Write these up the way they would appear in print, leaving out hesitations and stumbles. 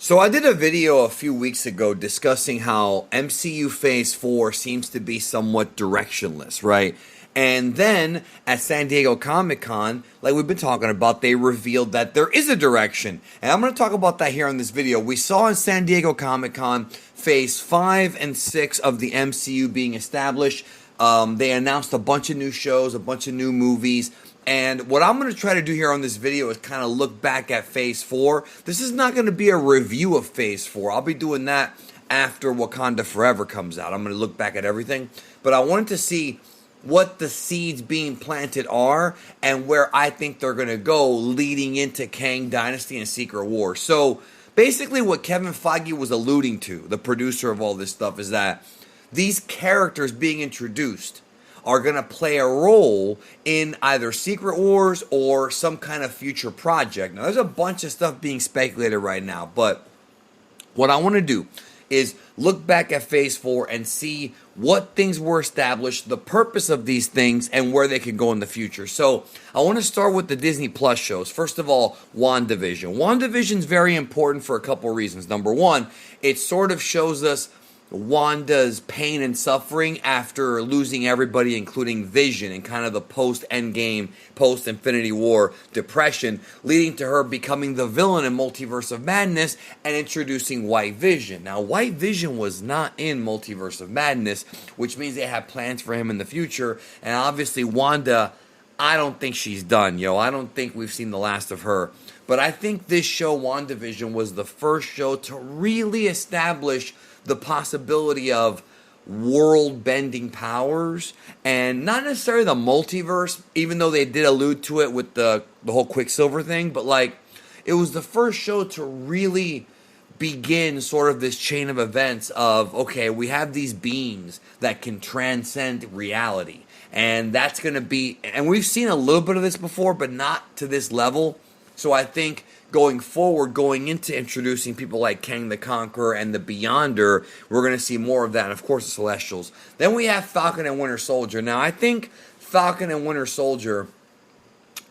So I did a video a few weeks ago discussing how MCU Phase 4 seems to be somewhat directionless, right? And then at San Diego Comic-Con, like we've been talking about, they revealed that there is a direction. And I'm going to talk about that here on this video. We saw in San Diego Comic-Con Phase 5 and 6 of the MCU being established. They announced a bunch of new shows, a bunch of new movies. And what I'm going to try to do here on this video is kind of look back at Phase 4. This is not going to be a review of Phase 4. I'll be doing that after Wakanda Forever comes out. I'm going to look back at everything. But I wanted to see what the seeds being planted are and where I think they're going to go leading into Kang Dynasty and Secret Wars. So basically what Kevin Feige was alluding to, the producer of all this stuff, is that these characters being introduced are going to play a role in either Secret Wars or some kind of future project. Now, there's a bunch of stuff being speculated right now, but what I want to do is look back at Phase 4 and see what things were established, the purpose of these things, and where they could go in the future. So I want to start with the Disney Plus shows. First of all, WandaVision. WandaVision is very important for a couple reasons. Number one, it sort of shows us Wanda's pain and suffering after losing everybody, including Vision, and kind of the post-Endgame, post-Infinity War depression, leading to her becoming the villain in Multiverse of Madness and introducing White Vision. Now, White Vision was not in Multiverse of Madness, which means they have plans for him in the future, and obviously Wanda, I don't think she's done, I don't think we've seen the last of her. But I think this show, WandaVision, was the first show to really establish the possibility of world-bending powers, and not necessarily the multiverse, even though they did allude to it with the whole Quicksilver thing, but like, it was the first show to really begin sort of this chain of events of, okay, we have these beings that can transcend reality, and that's going to be, and we've seen a little bit of this before, but not to this level. So I think going forward, going into introducing people like Kang the Conqueror and the Beyonder, we're going to see more of that, and of course the Celestials. Then we have Falcon and Winter Soldier. Now, I think Falcon and Winter Soldier,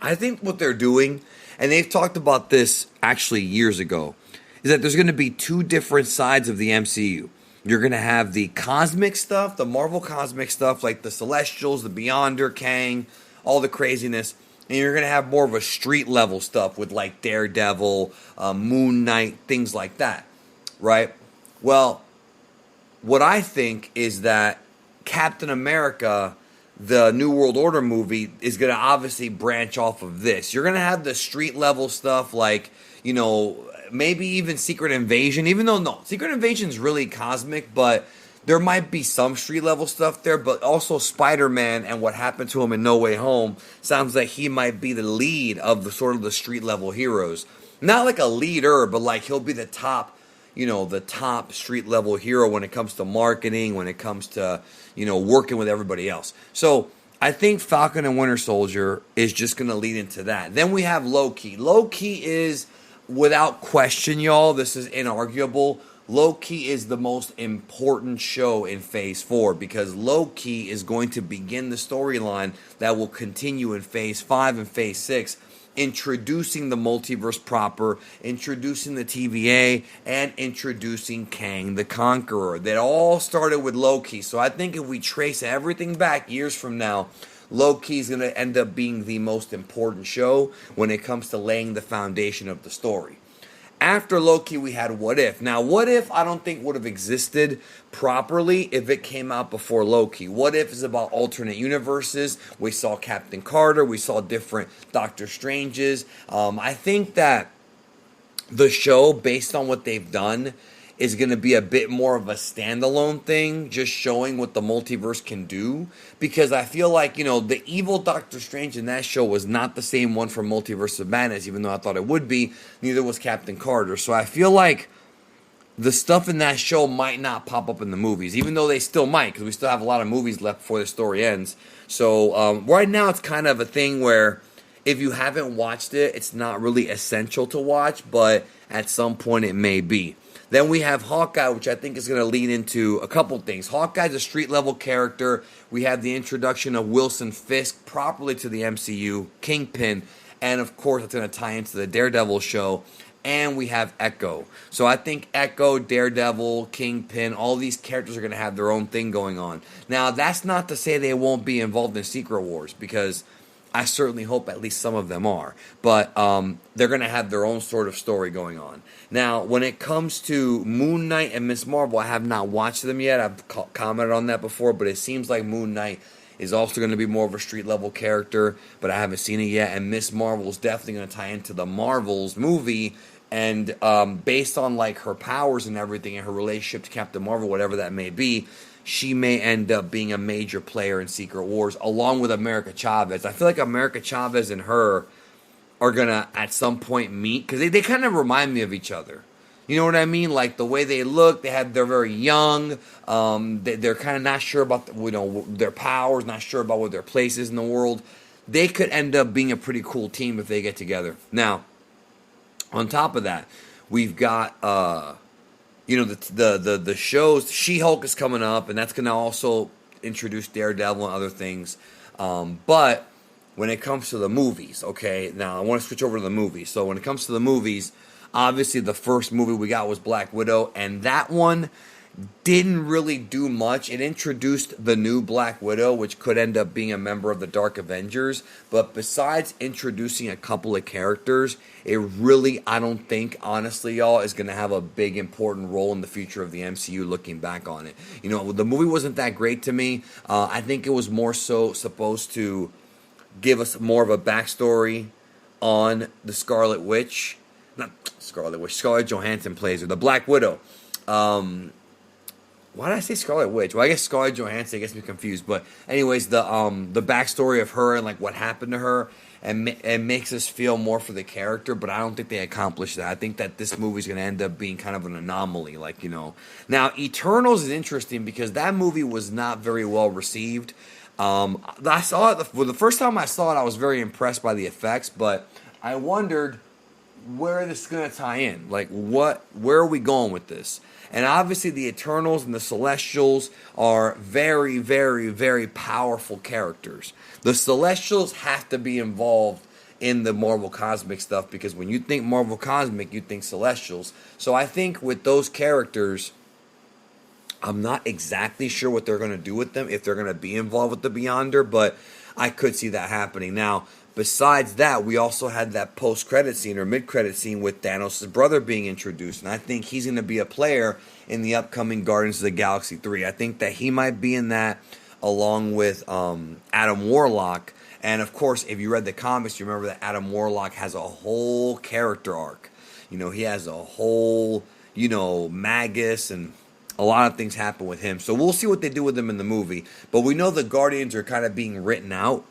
I think what they're doing, and they've talked about this actually years ago, is that there's going to be two different sides of the MCU. You're going to have the cosmic stuff, the Marvel cosmic stuff, like the Celestials, the Beyonder, Kang, all the craziness. And you're going to have more of a street level stuff with like Daredevil, Moon Knight, things like that, right? Well, what I think is that Captain America, the New World Order movie, is going to obviously branch off of this. You're going to have the street level stuff like, maybe even Secret Invasion, even though, no, Secret Invasion is really cosmic, but there might be some street level stuff there, but also Spider-Man and what happened to him in No Way Home sounds like he might be the lead of the sort of the street level heroes. Not like a leader, but like he'll be the top, the top street level hero when it comes to marketing, when it comes to, working with everybody else. So I think Falcon and Winter Soldier is just going to lead into that. Then we have Loki. Loki is, without question, y'all, this is inarguable, Loki is the most important show in Phase 4 because Loki is going to begin the storyline that will continue in Phase 5 and Phase 6, introducing the multiverse proper, introducing the TVA, and introducing Kang the Conqueror. That all started with Loki. So I think if we trace everything back years from now, Loki is going to end up being the most important show when it comes to laying the foundation of the story. After Loki, we had What If. Now, What If I don't think would have existed properly if it came out before Loki. What If is about alternate universes. We saw Captain Carter. We saw different Doctor Stranges. I think that the show, based on what they've done, is going to be a bit more of a standalone thing, just showing what the multiverse can do. Because I feel like, the evil Doctor Strange in that show was not the same one from Multiverse of Madness, even though I thought it would be. Neither was Captain Carter. So I feel like the stuff in that show might not pop up in the movies, even though they still might, because we still have a lot of movies left before the story ends. So right now it's kind of a thing where if you haven't watched it, it's not really essential to watch, but at some point it may be. Then we have Hawkeye, which I think is going to lead into a couple things. Hawkeye's a street-level character. We have the introduction of Wilson Fisk properly to the MCU, Kingpin, and of course it's going to tie into the Daredevil show. and we have Echo. So I think Echo, Daredevil, Kingpin, all these characters are going to have their own thing going on. Now, that's not to say they won't be involved in Secret Wars, because I certainly hope at least some of them are. But they're going to have their own sort of story going on. Now, when it comes to Moon Knight and Miss Marvel, I have not watched them yet. I've commented on that before, but it seems like Moon Knight is also going to be more of a street-level character, but I haven't seen it yet. And Miss Marvel is definitely going to tie into the Marvels movie, and based on like her powers and everything and her relationship to Captain Marvel, whatever that may be, she may end up being a major player in Secret Wars, along with America Chavez. I feel like America Chavez and her are going to, at some point, meet, because they kind of remind me of each other. You know what I mean? Like, the way they look, they're very young. They're kind of not sure about their powers, not sure about what their place is in the world. They could end up being a pretty cool team if they get together. Now, on top of that, we've got the shows. She-Hulk is coming up, and that's going to also introduce Daredevil and other things. But when it comes to the movies, okay, now I want to switch over to the movies. So when it comes to the movies, obviously the first movie we got was Black Widow, and that one didn't really do much. It introduced the new Black Widow, which could end up being a member of the Dark Avengers. But besides introducing a couple of characters, it really, I don't think, honestly, y'all, is going to have a big, important role in the future of the MCU looking back on it. You know, the movie wasn't that great to me. I think it was more so supposed to give us more of a backstory on the Scarlet Witch. Not Scarlet Witch. Scarlett Johansson plays her. The Black Widow. Why did I say Scarlet Witch? Well, I guess Scarlett Johansson gets me confused. But anyways, the backstory of her and like what happened to her, and it makes us feel more for the character. But I don't think they accomplished that. I think that this movie's going to end up being kind of an anomaly. Like, you know. Now, Eternals is interesting because that movie was not very well received. I saw it the first time I saw it. I was very impressed by the effects, but I wondered where this is going to tie in. Like, where are we going with this? And obviously the Eternals and the Celestials are very, very, very powerful characters. The Celestials have to be involved in the Marvel Cosmic stuff, because when you think Marvel Cosmic, you think Celestials. So I think with those characters, I'm not exactly sure what they're going to do with them, if they're going to be involved with the Beyonder, but I could see that happening. Now, besides that, we also had that post-credit scene or mid-credit scene with Thanos' brother being introduced, and I think he's going to be a player in the upcoming Guardians of the Galaxy 3. I think that he might be in that along with Adam Warlock. And, of course, if you read the comics, you remember that Adam Warlock has a whole character arc. You know, he has a whole, Magus, and a lot of things happen with him. So we'll see what they do with him in the movie. But we know the Guardians are kind of being written out,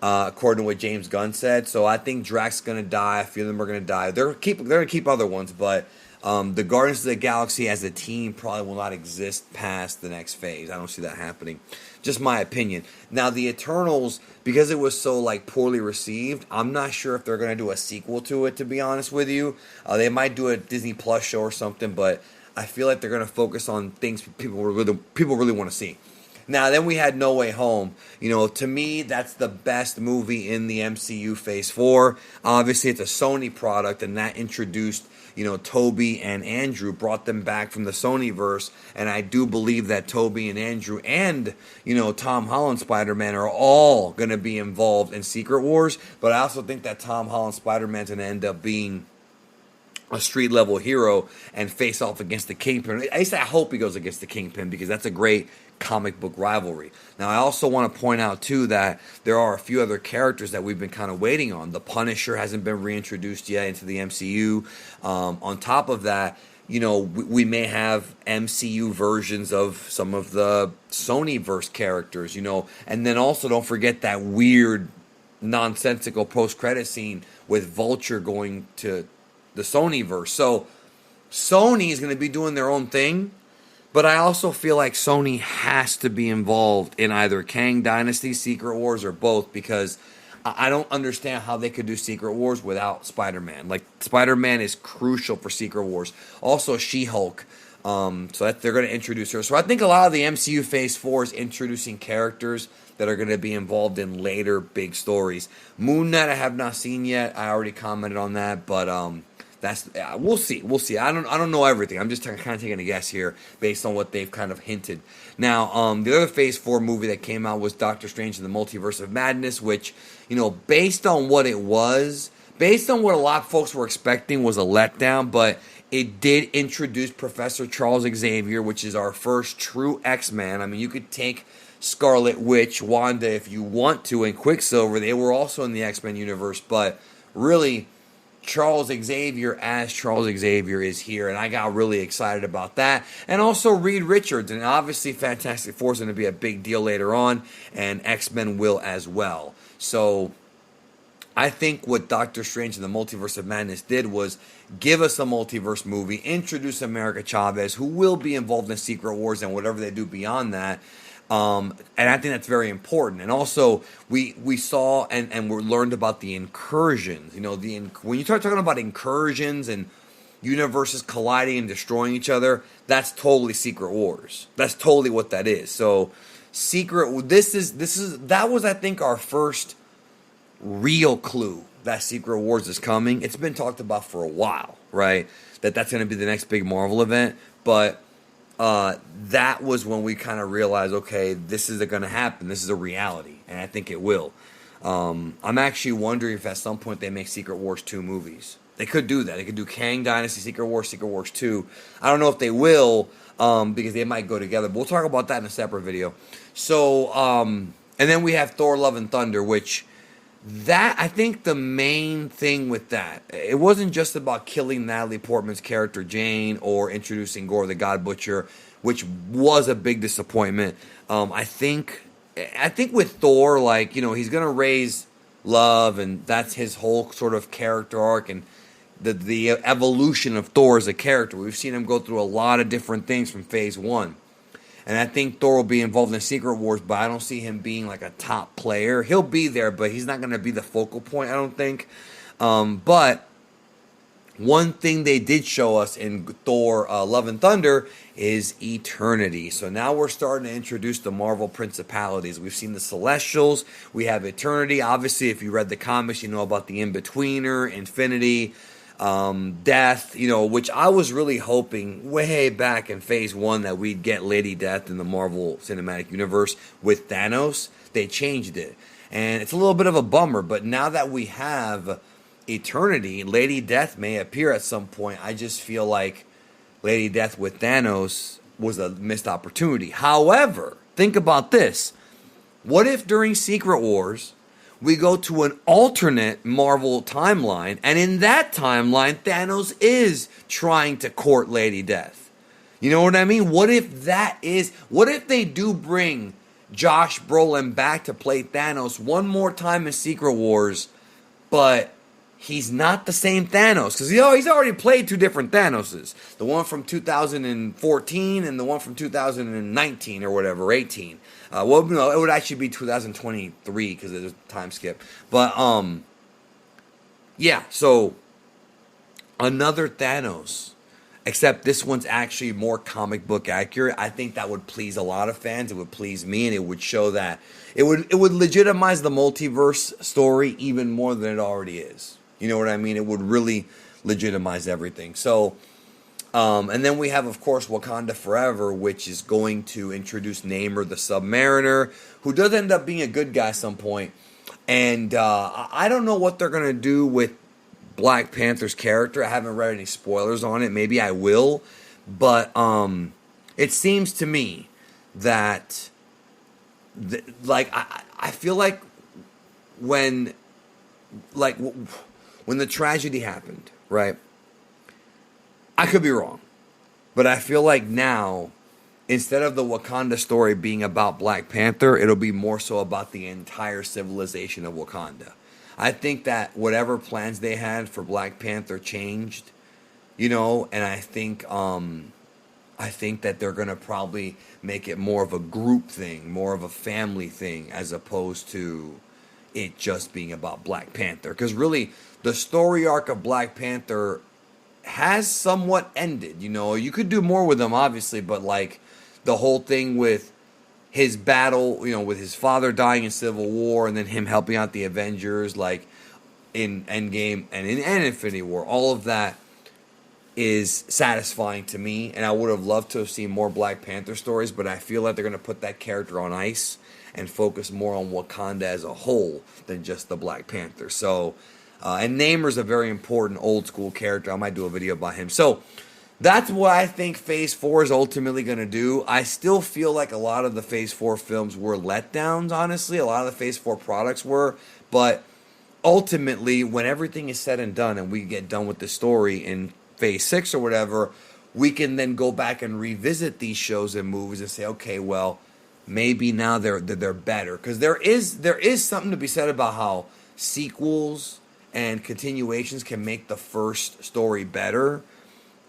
according to what James Gunn said. So I think Drax is going to die. A few of them are going to die. They're going to keep other ones, but the Guardians of the Galaxy as a team probably will not exist past the next phase. I don't see that happening. Just my opinion. Now, the Eternals, because it was so poorly received, I'm not sure if they're going to do a sequel to it, to be honest with you. They might do a Disney Plus show or something, but I feel like they're going to focus on things people really want to see. Now, then we had No Way Home. To me, that's the best movie in the MCU Phase 4. Obviously, it's a Sony product, and that introduced, Toby and Andrew, brought them back from the Sonyverse, and I do believe that Toby and Andrew and, Tom Holland Spider-Man are all going to be involved in Secret Wars, but I also think that Tom Holland Spider-Man's going to end up being a street-level hero and face off against the Kingpin. At least I hope he goes against the Kingpin, because that's a great comic book rivalry. Now, I also want to point out, too, that there are a few other characters that we've been kind of waiting on. The Punisher hasn't been reintroduced yet into the MCU. On top of that, we may have MCU versions of some of the Sonyverse characters, and then also don't forget that weird, nonsensical post-credit scene with Vulture going to the Sonyverse. So Sony is going to be doing their own thing, but I also feel like Sony has to be involved in either Kang Dynasty, Secret Wars, or both, because I don't understand how they could do Secret Wars without Spider-Man. Spider-Man is crucial for Secret Wars. Also, She-Hulk. So that they're going to introduce her. So I think a lot of the MCU Phase 4 is introducing characters that are going to be involved in later big stories. Moon Knight I have not seen yet. I already commented on that, but That's we'll see. We'll see. I don't know everything. I'm just kind of taking a guess here based on what they've kind of hinted. Now, the other Phase 4 movie that came out was Doctor Strange in the Multiverse of Madness, which, based on what it was, based on what a lot of folks were expecting, was a letdown, but it did introduce Professor Charles Xavier, which is our first true X-Man. I mean, you could take Scarlet Witch, Wanda, if you want to, and Quicksilver. They were also in the X-Men universe, but really, Charles Xavier as Charles Xavier is here, and I got really excited about that. And also Reed Richards, and obviously Fantastic Four is going to be a big deal later on, and X-Men will as well. So I think what Doctor Strange in the Multiverse of Madness did was give us a multiverse movie, introduce America Chavez, who will be involved in Secret Wars and whatever they do beyond that. And I think that's very important. And also, we saw and we learned about the incursions. When you start talking about incursions and universes colliding and destroying each other, that's totally Secret Wars. That's totally what that is. So, that was, I think, our first real clue that Secret Wars is coming. It's been talked about for a while, right? That's going to be the next big Marvel event, but that was when we kind of realized, okay, this is going to happen. This is a reality, and I think it will. I'm actually wondering if at some point they make Secret Wars 2 movies. They could do that. They could do Kang Dynasty, Secret Wars 2. I don't know if they will, because they might go together. But we'll talk about that in a separate video. So, and then we have Thor: Love and Thunder, which I think the main thing with that, it wasn't just about killing Natalie Portman's character Jane or introducing Gore the God Butcher, which was a big disappointment. I think with Thor, he's gonna raise love, and that's his whole sort of character arc and the evolution of Thor as a character. We've seen him go through a lot of different things from Phase 1. And I think Thor will be involved in Secret Wars, but I don't see him being like a top player. He'll be there, but he's not going to be the focal point, I don't think. But one thing they did show us in Thor Love and Thunder is eternity. So now we're starting to introduce the Marvel principalities. We've seen the Celestials. We have eternity. Obviously, if you read the comics, you know about the In-Betweener, Infinity, Death, which I was really hoping way back in Phase 1 that we'd get Lady Death in the Marvel Cinematic Universe with Thanos. They changed it. And it's a little bit of a bummer, but now that we have Eternity, Lady Death may appear at some point. I just feel like Lady Death with Thanos was a missed opportunity. However, think about this. What if during Secret Wars we go to an alternate Marvel timeline, and in that timeline, Thanos is trying to court Lady Death? You know what I mean? What if they do bring Josh Brolin back to play Thanos one more time in Secret Wars, but he's not the same Thanos? Because he's already played two different Thanoses. The one from 2014 and the one from 2019 or whatever, 18. Well, no, it would actually be 2023 because there's a time skip. But, yeah, so another Thanos, except this one's actually more comic book accurate. I think that would please a lot of fans. It would please me, and it would show that it would legitimize the multiverse story even more than it already is. You know what I mean? It would really legitimize everything. So, and then we have, of course, Wakanda Forever, which is going to introduce Namor the Submariner, who does end up being a good guy at some point. And I don't know what they're going to do with Black Panther's character. I haven't read any spoilers on it. Maybe I will. But it seems to me that, I feel like when the tragedy happened, right? I could be wrong, but I feel like now, instead of the Wakanda story being about Black Panther, it'll be more so about the entire civilization of Wakanda. I think that whatever plans they had for Black Panther changed, and I think that they're gonna probably make it more of a group thing, more of a family thing, as opposed to it just being about Black Panther. Because really, the story arc of Black Panther has somewhat ended. You could do more with him, obviously, but the whole thing with his battle, with his father dying in Civil War, and then him helping out the Avengers, in Endgame and in Infinity War, all of that is satisfying to me, and I would have loved to have seen more Black Panther stories, but I feel like they're going to put that character on ice and focus more on Wakanda as a whole than just the Black Panther. So, and Namor's a very important old school character. I might do a video about him. So, that's what I think Phase 4 is ultimately going to do. I still feel like a lot of the Phase 4 films were letdowns, honestly. A lot of the Phase 4 products were. But ultimately, when everything is said and done and we get done with the story in Phase 6 or whatever, we can then go back and revisit these shows and movies and say, okay, well, maybe now they're better. Because there is something to be said about how sequels and continuations can make the first story better.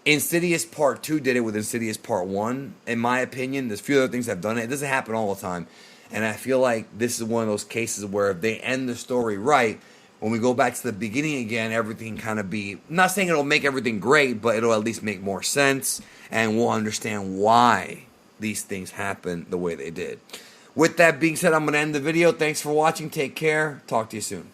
Insidious Part 2 did it with Insidious Part 1. In my opinion, there's a few other things that have done it. It doesn't happen all the time. And I feel like this is one of those cases where if they end the story right, when we go back to the beginning again, everything kind of be... I'm not saying it'll make everything great, but it'll at least make more sense. And we'll understand why these things happen the way they did. With that being said, I'm going to end the video. Thanks for watching. Take care. Talk to you soon.